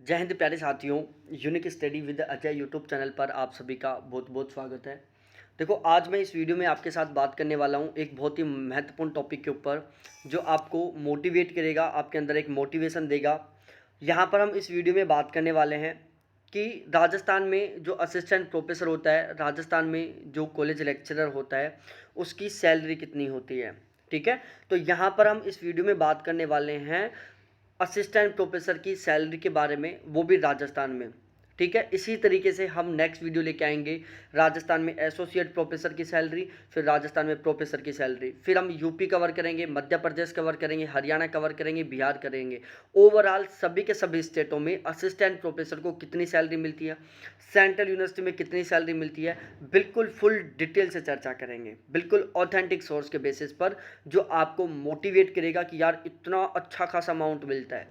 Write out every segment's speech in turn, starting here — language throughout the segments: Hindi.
जय हिंद प्यारे साथियों। Unique study with Ajay YouTube channel पर आप सभी का बहुत बहुत स्वागत है। देखो, आज मैं इस वीडियो में आपके साथ बात करने वाला हूँ एक बहुत ही महत्वपूर्ण टॉपिक के ऊपर जो आपको मोटिवेट करेगा, आपके अंदर एक मोटिवेशन देगा। यहाँ पर हम इस वीडियो में बात करने वाले हैं कि राजस्थान में जो असिस्टेंट प्रोफेसर होता है, राजस्थान में जो कॉलेज लेक्चरर होता है, उसकी सैलरी कितनी होती है। ठीक है, तो यहाँ पर हम इस वीडियो में बात करने वाले हैं असिस्टेंट प्रोफेसर की सैलरी के बारे में, वो भी राजस्थान में। ठीक है, इसी तरीके से हम नेक्स्ट वीडियो लेके आएंगे राजस्थान में एसोसिएट प्रोफेसर की सैलरी, फिर राजस्थान में प्रोफेसर की सैलरी, फिर हम यूपी कवर करेंगे, मध्य प्रदेश कवर करेंगे, हरियाणा कवर करेंगे, बिहार करेंगे। ओवरऑल सभी के सभी स्टेटों में असिस्टेंट प्रोफेसर को कितनी सैलरी मिलती है, सेंट्रल यूनिवर्सिटी में कितनी सैलरी मिलती है, बिल्कुल फुल डिटेल से चर्चा करेंगे, बिल्कुल ऑथेंटिक सोर्स के बेसिस पर, जो आपको मोटिवेट करेगा कि यार इतना अच्छा खासा अमाउंट मिलता है।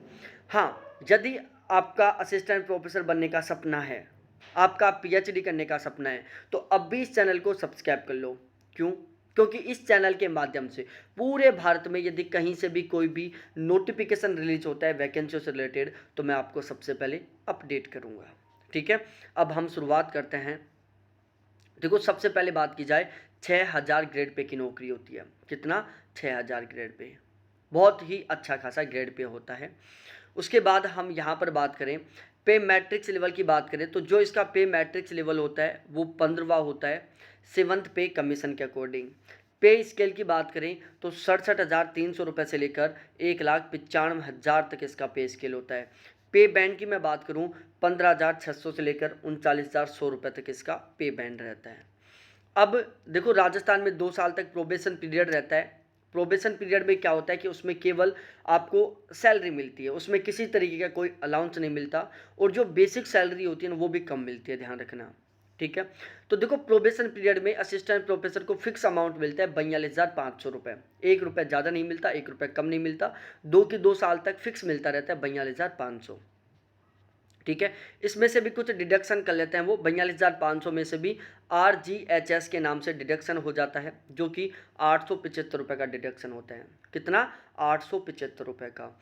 हाँ, यदि आपका असिस्टेंट प्रोफेसर बनने का सपना है, आपका पीएचडी करने का सपना है, तो अब भी इस चैनल को सब्सक्राइब कर लो। क्यों? क्योंकि इस चैनल के माध्यम से पूरे भारत में यदि कहीं से भी कोई भी नोटिफिकेशन रिलीज होता है वैकेंसियों से रिलेटेड, तो मैं आपको सबसे पहले अपडेट करूंगा। ठीक है, अब हम शुरुआत करते हैं। देखो, सबसे पहले बात की जाए, 6000 ग्रेड पे की नौकरी होती है। कितना? 6000 ग्रेड पे, बहुत ही अच्छा खासा ग्रेड पे होता है। उसके बाद हम यहाँ पर बात करें पे मैट्रिक्स लेवल की बात करें, तो जो इसका पे मैट्रिक्स लेवल होता है वो 15वां होता है, 7th पे कमीशन के अकॉर्डिंग। पे स्केल की बात करें तो 67,300 रुपये से लेकर 1,95,000 तक इसका पे स्केल होता है। पे बैंड की मैं बात करूं, 15,600 से लेकर 39,100 रुपये तक इसका पे बैंड रहता है। अब देखो, राजस्थान में 2 साल तक प्रोबेशन पीरियड रहता है। प्रोबेशन पीरियड में क्या होता है कि उसमें केवल आपको सैलरी मिलती है, उसमें किसी तरीके का कोई अलाउंस नहीं मिलता, और जो बेसिक सैलरी होती है ना वो भी कम मिलती है, ध्यान रखना। ठीक है, तो देखो, प्रोबेशन पीरियड में असिस्टेंट प्रोफेसर को फिक्स अमाउंट मिलता है 42,500 रुपये। 1 रुपये ज़्यादा नहीं मिलता, 1 रुपये कम नहीं मिलता, 2 साल तक फिक्स मिलता रहता है 42,500। ठीक है, इसमें से भी कुछ डिडक्शन कर लेते हैं। वो 42,500 में से भी RGHS के नाम से डिडक्शन हो जाता है, जो कि 875 रुपये का डिडक्शन होता है। कितना? 875 रुपये का।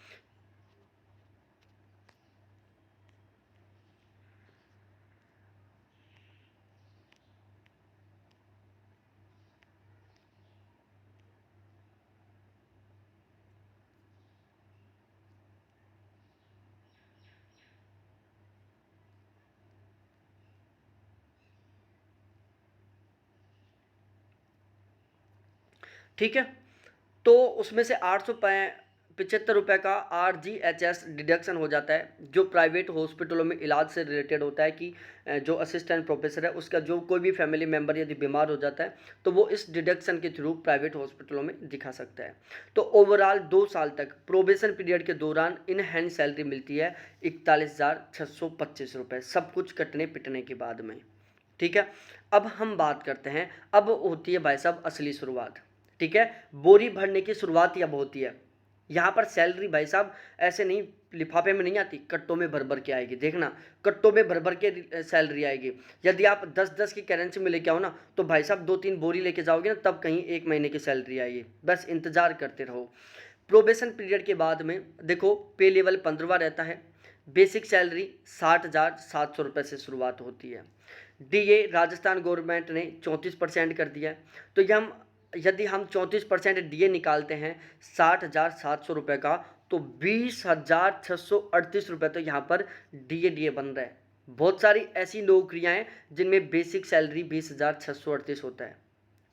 ठीक है, तो उसमें से 875 रुपये का RGHS डिडक्शन हो जाता है, जो प्राइवेट हॉस्पिटलों में इलाज से रिलेटेड होता है कि जो असिस्टेंट प्रोफेसर है उसका जो कोई भी फैमिली मेम्बर यदि बीमार हो जाता है तो वो इस डिडक्शन के थ्रू प्राइवेट हॉस्पिटलों में दिखा सकता है। तो ओवरऑल 2 साल तक प्रोबेशन पीरियड के दौरान इन हैंड सैलरी मिलती है 41,625 रुपये, सब कुछ कटने पिटने के बाद में। ठीक है, अब हम बात करते हैं, अब होती है भाई साहब असली शुरुआत। ठीक है, बोरी भरने की शुरुआत ही अब होती है। यहाँ पर सैलरी भाई साहब ऐसे नहीं लिफाफे में नहीं आती, कट्टों में भर भर के आएगी। देखना, कट्टों में भर भर के सैलरी आएगी। यदि आप 10-10 की करेंसी में लेके आओ ना, तो भाई साहब 2-3 बोरी लेके जाओगे ना, तब कहीं 1 महीने की सैलरी आएगी। बस इंतजार करते रहो। प्रोबेशन पीरियड के बाद में देखो, पे लेवल 15वां रहता है। बेसिक सैलरी 60,700 रुपये से शुरुआत होती है। डीए राजस्थान गवर्नमेंट ने 34% कर दिया है, तो यदि हम 34% डीए निकालते हैं 60,700 रुपये का, तो 20,638 रुपये तो यहाँ पर डीए बन रहा है। बहुत सारी ऐसी नौकरियां हैं जिनमें बेसिक सैलरी 20,638 होता है।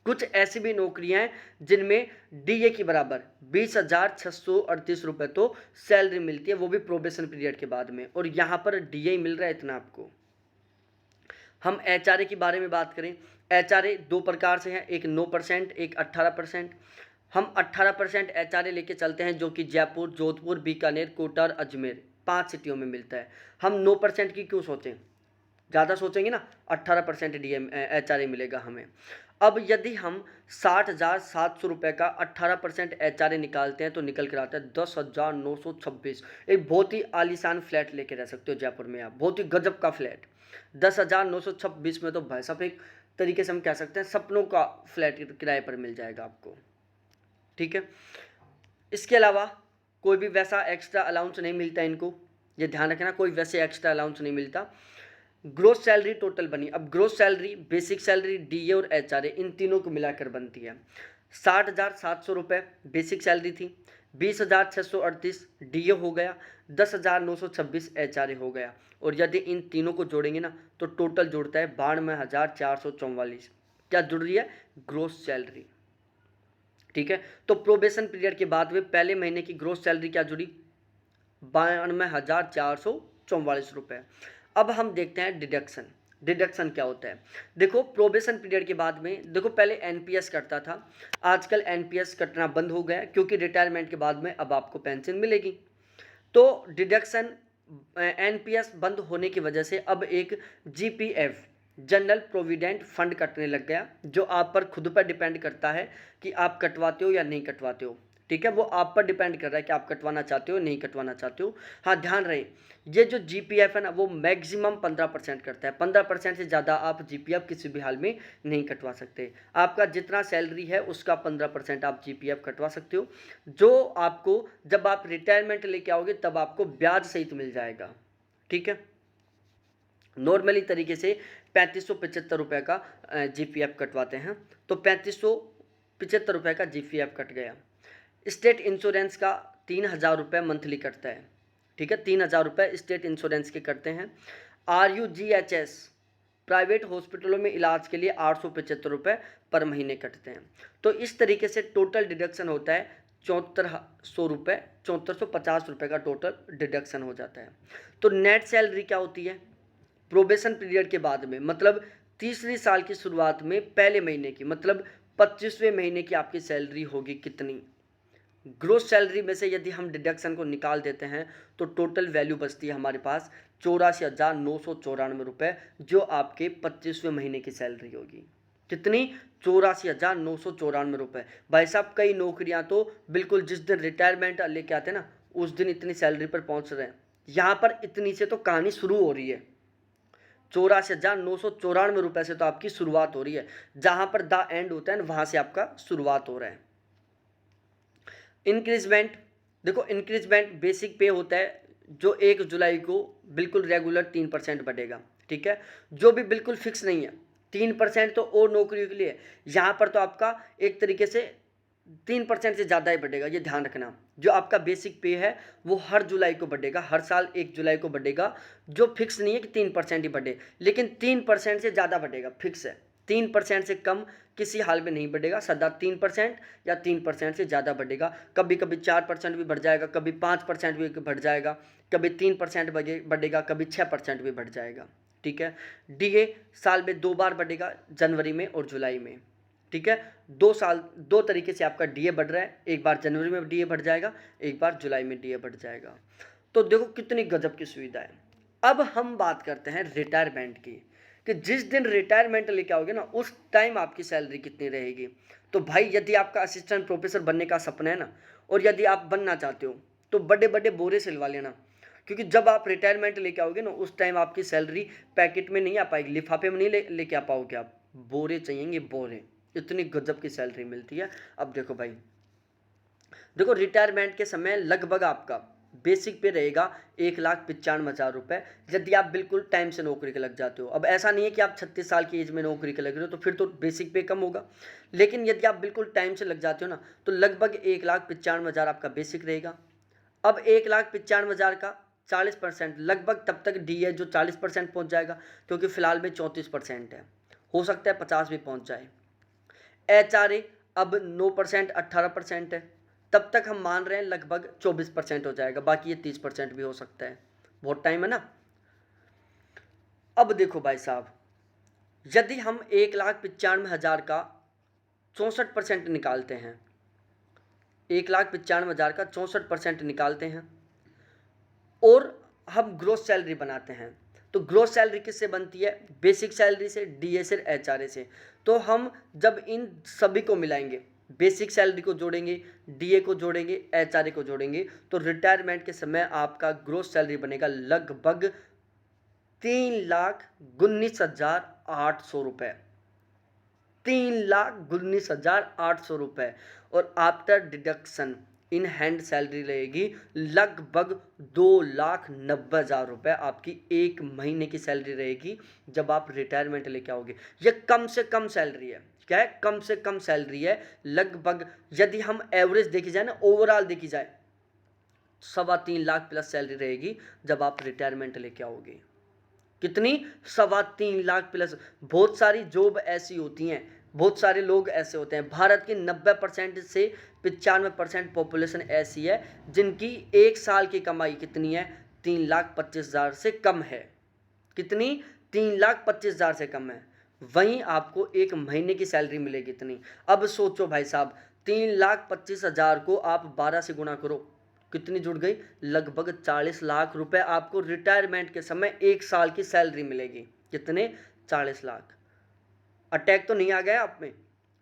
कुछ ऐसी भी नौकरियां हैं जिनमें डीए की बराबर 20,638 रुपये तो सैलरी मिलती है, वो भी प्रोबेशन पीरियड के बाद में, और यहाँ पर डीए मिल रहा है इतना आपको। हम एचआरए के बारे में बात करें, एचआरए 2 प्रकार से हैं, एक 9%, एक 18%। हम 18% एचआरए लेके चलते हैं, जो कि जयपुर, जोधपुर, बीकानेर, कोटा और अजमेर 5 सिटियों में मिलता है। हम 9% की क्यों सोचें, ज़्यादा सोचेंगे ना, 18% एचआरए मिलेगा हमें। अब यदि हम 60,700 रुपये का 18% एचआरए निकालते हैं तो निकल कर आता है 10,926। एक बहुत ही आलीशान फ्लैट लेके रह सकते हो जयपुर में आप, बहुत ही गजब का फ्लैट। 10,926 में तो भाई साहब एक तरीके से हम कह सकते हैं सपनों का फ्लैट किराए पर मिल जाएगा आपको। ठीक है, इसके अलावा कोई भी वैसा एक्स्ट्रा अलाउंस नहीं मिलता इनको। ये ध्यान रखना, कोई वैसे एक्स्ट्रा अलाउंस नहीं मिलता। ग्रोस सैलरी टोटल बनी, अब gross salary basic salary DA और एचआरए इन तीनों को मिलाकर बनती है। 60,700 रुपये बेसिक सैलरी थी, 20,638 डीए हो गया, 10,926 एचआरए हो गया, और यदि इन तीनों को जोड़ेंगे ना तो टोटल जुड़ता है 92,444। क्या जुड़ रही है? Gross salary. ठीक है, तो प्रोबेशन पीरियड के बाद में पहले महीने की ग्रोस सैलरी क्या जुड़ी? 92,444 रुपये। अब हम देखते हैं डिडक्शन। डिडक्शन क्या होता है? देखो प्रोबेशन पीरियड के बाद में, देखो पहले एनपीएस कटता था, आजकल एनपीएस कटना बंद हो गया क्योंकि रिटायरमेंट के बाद में अब आपको पेंशन मिलेगी। तो डिडक्शन एनपीएस बंद होने की वजह से अब एक जीपीएफ जनरल प्रोविडेंट फंड कटने लग गया, जो आप पर खुद पर डिपेंड करता है कि आप कटवाते हो या नहीं कटवाते हो। ठीक है, वो आप पर डिपेंड कर रहा है कि आप कटवाना चाहते हो नहीं कटवाना चाहते हो। हाँ ध्यान रहे, ये जो जीपीएफ है ना वो मैक्सिमम 15% करता है, 15% से ज़्यादा आप जीपीएफ किसी भी हाल में नहीं कटवा सकते। आपका जितना सैलरी है उसका 15% आप जीपीएफ कटवा सकते हो, जो आपको जब आप रिटायरमेंट लेके आओगे तब आपको ब्याज सहित मिल जाएगा। ठीक है, नॉर्मली तरीके से 3575 रुपये का जीपीएफ कटवाते हैं, तो 3575 रुपये का जीपीएफ कट गया। स्टेट इंश्योरेंस का 3,000 रुपये मंथली कटता है। ठीक है, 3,000 रुपये स्टेट इंश्योरेंस के कटते हैं। RUGHS प्राइवेट हॉस्पिटलों में इलाज के लिए 875 रुपये पर महीने कटते हैं। तो इस तरीके से टोटल डिडक्शन होता है 7400 रुपये, 7450 रुपये का टोटल डिडक्शन हो जाता है। तो नेट सैलरी क्या होती है? प्रोबेशन पीरियड के बाद में, मतलब तीसरी साल की शुरुआत में पहले महीने की, मतलब 25वें महीने की आपकी सैलरी होगी कितनी? ग्रोस सैलरी में से यदि हम डिडक्शन को निकाल देते हैं तो टोटल वैल्यू बचती है हमारे पास 84,994 रुपये, जो आपके 25वें महीने की सैलरी होगी। कितनी? 84,994 रुपये। भाई साहब कई नौकरियां तो बिल्कुल जिस दिन रिटायरमेंट लेके आते हैं ना उस दिन इतनी सैलरी पर पहुंच रहे हैं। यहाँ पर इतनी से तो कहानी शुरू हो रही है, 84,994 रुपये से तो आपकी शुरुआत हो रही है। जहाँ पर द एंड होता है ना वहाँ से आपका शुरुआत हो रहा है। इंक्रीजमेंट, देखो इंक्रीजमेंट बेसिक पे होता है जो 1 जुलाई को बिल्कुल रेगुलर 3% बढ़ेगा। ठीक है, जो भी बिल्कुल फिक्स नहीं है, 3% तो और नौकरियों के लिए, यहाँ पर तो आपका एक तरीके से 3% से ज़्यादा ही बढ़ेगा। ये ध्यान रखना, जो आपका बेसिक पे है वो हर जुलाई को बढ़ेगा, हर साल 1 जुलाई को बढ़ेगा, जो फिक्स नहीं है कि 3% ही बढ़े, लेकिन 3% से ज़्यादा बढ़ेगा, फिक्स है। 3% से कम किसी हाल में नहीं बढ़ेगा, सदा 3% या 3% से ज़्यादा बढ़ेगा। कभी कभी 4% भी बढ़ जाएगा, कभी 5% भी बढ़ जाएगा, कभी 3% बढ़ेगा, कभी 6% भी बढ़ जाएगा। ठीक है, डीए साल में 2 बार बढ़ेगा, जनवरी में और जुलाई में। ठीक है, 2 तरीके से आपका डीए बढ़ रहा है, एक बार जनवरी में डीए बढ़ जाएगा, एक बार जुलाई में डीए बढ़ जाएगा। तो देखो कितनी गजब की सुविधा है। अब हम बात करते हैं रिटायरमेंट की, कि जिस दिन रिटायरमेंट लेके आओगे ना उस टाइम आपकी सैलरी कितनी रहेगी। तो भाई यदि आपका असिस्टेंट प्रोफेसर बनने का सपना है ना, और यदि आप बनना चाहते हो तो बड़े बड़े बोरे सिलवा लेना, क्योंकि जब आप रिटायरमेंट लेके आओगे ना उस टाइम आपकी सैलरी पैकेट में नहीं आ पाएगी, लिफाफे में नहीं लेके आ पाओगे आप, बोरे चाहिएंगे बोरे, इतनी गजब की सैलरी मिलती है। अब देखो भाई, देखो रिटायरमेंट के समय लगभग आपका बेसिक पे रहेगा 1,95,000 रुपये, यदि आप बिल्कुल टाइम से नौकरी के लग जाते हो। अब ऐसा नहीं है कि आप 36 साल की एज में नौकरी के लग रहे हो तो फिर तो बेसिक पे कम होगा, लेकिन यदि आप बिल्कुल टाइम से लग जाते हो ना तो लगभग 1,95,000 आपका बेसिक रहेगा। अब 1,95,000 का 40% लगभग तब तक डी है जो 40% पहुँच जाएगा, क्योंकि फिलहाल में 34% है, हो सकता है 50 भी पहुँच जाए। HRA अब 9% 18% है, तब तक हम मान रहे हैं लगभग 24% हो जाएगा, बाकी ये 30% भी हो सकता है, बहुत टाइम है ना। अब देखो भाई साहब, यदि हम 1,95,000 का 64% निकालते हैं, 1,95,000 का 64% निकालते हैं और हम ग्रोस सैलरी बनाते हैं, तो ग्रोस सैलरी किससे बनती है? बेसिक सैलरी से, डीए से, एचआरए से। तो हम जब इन सभी को मिलाएंगे, बेसिक सैलरी को जोड़ेंगे, डीए को जोड़ेंगे, एचआरए को जोड़ेंगे, तो रिटायरमेंट के समय आपका ग्रोस सैलरी बनेगा लगभग 3,19,800 रुपये, 3,19,800 रुपये। और after deduction in hand salary रहेगी लगभग 2,90,000 रुपये आपकी एक महीने की सैलरी रहेगी जब आप रिटायरमेंट लेके आओगे। यह कम से कम सैलरी है। क्या है? कम से कम सैलरी है। लगभग यदि हम एवरेज देखी जाए ना, ओवरऑल देखी जाए, 3.25 लाख प्लस सैलरी रहेगी जब आप रिटायरमेंट लेके आओगे। कितनी? 3.25 लाख प्लस। बहुत सारी जॉब ऐसी होती हैं, बहुत सारे लोग ऐसे होते हैं। भारत की 90% से 95% पॉपुलेशन ऐसी है जिनकी एक साल की कमाई कितनी है? 3,25,000 से कम है। कितनी? 3,25,000 से कम है। वहीं आपको एक महीने की सैलरी मिलेगी इतनी। अब सोचो भाई साहब, 3,25,000 को आप 12 से गुणा करो, कितनी जुड़ गई? लगभग 40 लाख रुपए आपको रिटायरमेंट के समय एक साल की सैलरी मिलेगी। कितने? 40 लाख। अटैक तो नहीं आ गया आप में?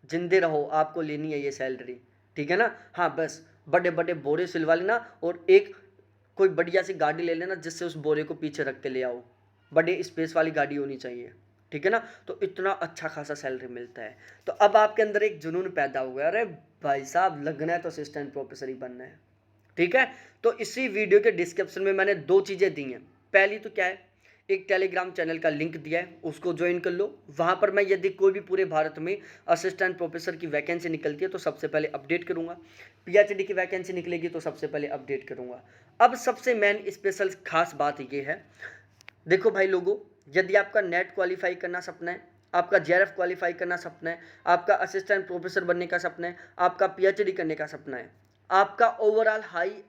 जिंदे रहो, आपको लेनी है ये सैलरी, ठीक है ना। हाँ, बस बड़े बड़े बोरे सिलवा लेना और एक कोई बढ़िया सी गाड़ी ले लेना जिससे उस बोरे को पीछे रख के ले आओ। बड़े स्पेस वाली गाड़ी होनी चाहिए, ठीक है ना। तो इतना अच्छा खासा सैलरी मिलता है। तो अब आपके अंदर एक जुनून पैदा हो गया, अरे भाई साहब लगना है तो असिस्टेंट प्रोफेसर ही बनना है, ठीक है। तो इसी वीडियो के डिस्क्रिप्शन में मैंने 2 चीज़ें दी हैं। पहली तो क्या है, एक टेलीग्राम चैनल का लिंक दिया है, उसको ज्वाइन कर लो। वहाँ पर मैं यदि कोई भी पूरे भारत में असिस्टेंट प्रोफेसर की वैकेंसी निकलती है तो सबसे पहले अपडेट करूँगा। पीएचडी की वैकेंसी निकलेगी तो सबसे पहले अपडेट करूँगा। अब सबसे मेन स्पेशल खास बात ये है, देखो भाई लोगों, यदि आपका नेट क्वालिफाई करना सपना है, आपका जेआरएफ क्वालिफाई करना सपना है, आपका असिस्टेंट प्रोफेसर बनने का सपना है, आपका पीएचडी करने का सपना है, आपका ओवरऑल हायर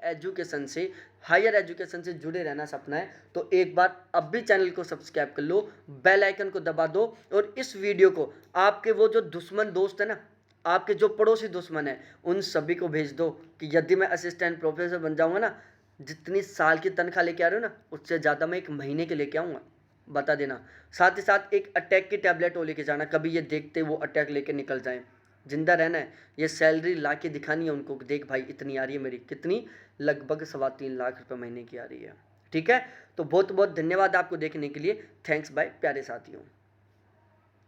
एजुकेशन से जुड़े रहना सपना है, तो एक बार अब भी चैनल को सब्सक्राइब कर लो, बेल आइकन को दबा दो और इस वीडियो को आपके वो जो दुश्मन दोस्त है ना, आपके जो पड़ोसी दुश्मन है, उन सभी को भेज दो कि यदि मैं असिस्टेंट प्रोफेसर बन जाऊंगा ना, जितनी साल की तनख्वाह लेके आ रहे हो ना, उससे ज़्यादा मैं एक महीने के लेके आऊँगा, बता देना। साथ ही साथ एक अटैक की टैबलेट वो लेके जाना, कभी ये देखते वो अटैक लेके निकल जाएं। जिंदा रहना है, ये सैलरी ला के दिखानी है उनको, देख भाई इतनी आ रही है मेरी, कितनी? लगभग 3.25 लाख रुपए महीने की आ रही है, ठीक है। तो बहुत बहुत धन्यवाद आपको देखने के लिए। थैंक्स बाय प्यारे साथियों।